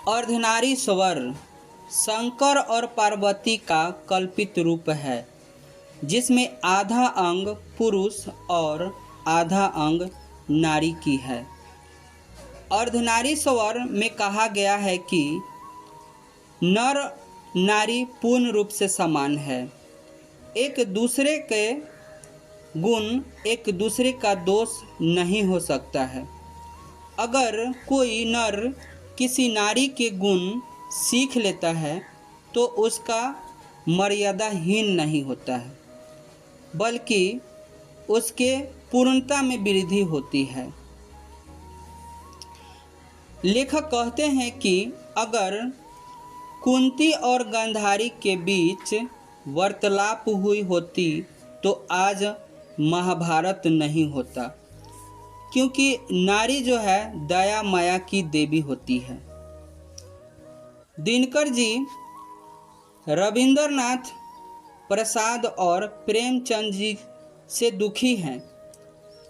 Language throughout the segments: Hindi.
अर्धनारीश्वर शंकर और पार्वती का कल्पित रूप है, जिसमें आधा अंग पुरुष और आधा अंग नारी की है। अर्धनारीश्वर में कहा गया है कि नर नारी पूर्ण रूप से समान है, एक दूसरे के गुण एक दूसरे का दोष नहीं हो सकता है। अगर कोई नर किसी नारी के गुण सीख लेता है तो उसका मर्यादाहीन नहीं होता है, बल्कि उसके पूर्णता में वृद्धि होती है। लेखक कहते हैं कि अगर कुंती और गांधारी के बीच वार्तालाप हुई होती तो आज महाभारत नहीं होता, क्योंकि नारी जो है दया माया की देवी होती है। दिनकर जी रविंद्रनाथ प्रसाद और प्रेमचंद जी से दुखी हैं,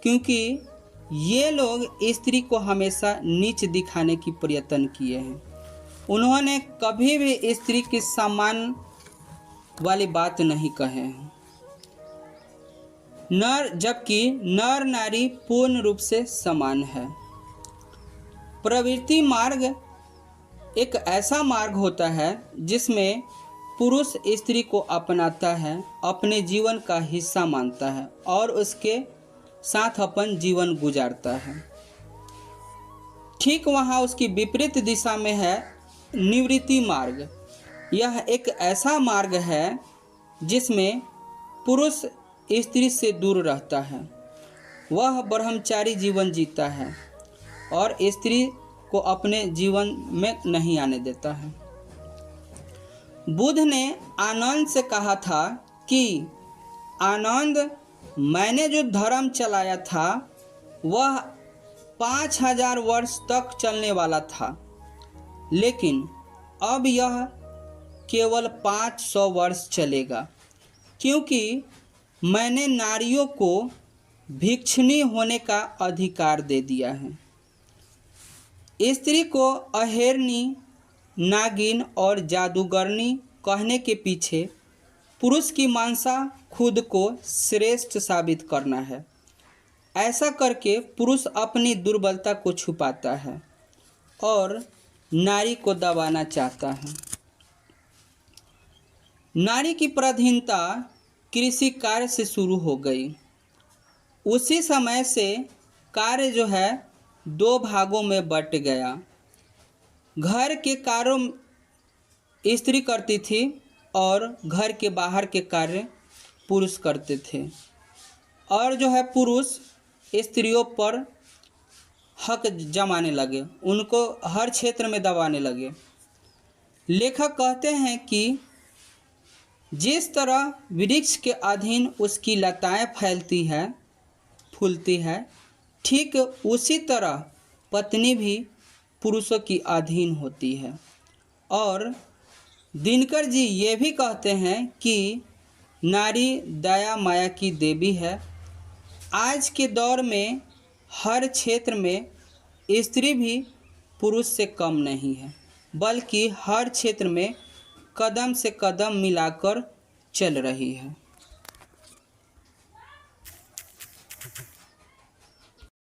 क्योंकि ये लोग स्त्री को हमेशा नीच दिखाने की प्रयत्न किए हैं। उन्होंने कभी भी स्त्री की सम्मान वाली बात नहीं कहे हैं। जबकि नर नारी पूर्ण रूप से समान है। प्रवृत्ति मार्ग एक ऐसा मार्ग होता है जिसमें पुरुष स्त्री को अपनाता है, अपने जीवन का हिस्सा मानता है और उसके साथ अपन जीवन गुजारता है। ठीक वहाँ उसकी विपरीत दिशा में है निवृत्ति मार्ग। यह एक ऐसा मार्ग है जिसमें पुरुष स्त्री से दूर रहता है, वह ब्रह्मचारी जीवन जीता है और स्त्री को अपने जीवन में नहीं आने देता है। बुद्ध ने आनंद से कहा था कि आनंद, मैंने जो धर्म चलाया था वह 5000 वर्ष तक चलने वाला था, लेकिन अब यह केवल 500 वर्ष चलेगा, क्योंकि मैंने नारियों को भिक्षुणी होने का अधिकार दे दिया है। स्त्री को अहेरनी, नागिन और जादूगरनी कहने के पीछे पुरुष की मानसा खुद को श्रेष्ठ साबित करना है। ऐसा करके पुरुष अपनी दुर्बलता को छुपाता है और नारी को दबाना चाहता है। नारी की पराधीनता कृषि कार्य से शुरू हो गई। उसी समय से कार्य जो है 2 भागों में बट गया। घर के कार्यों स्त्री करती थी और घर के बाहर के कार्य पुरुष करते थे, और जो है पुरुष स्त्रियों पर हक जमाने लगे, उनको हर क्षेत्र में दबाने लगे। लेखक कहते हैं कि जिस तरह वृक्ष के अधीन उसकी लताएं फैलती है, फूलती है, ठीक उसी तरह पत्नी भी पुरुषों की अधीन होती है। और दिनकर जी ये भी कहते हैं कि नारी दया माया की देवी है। आज के दौर में हर क्षेत्र में स्त्री भी पुरुष से कम नहीं है, बल्कि हर क्षेत्र में कदम से कदम मिलाकर चल रही है।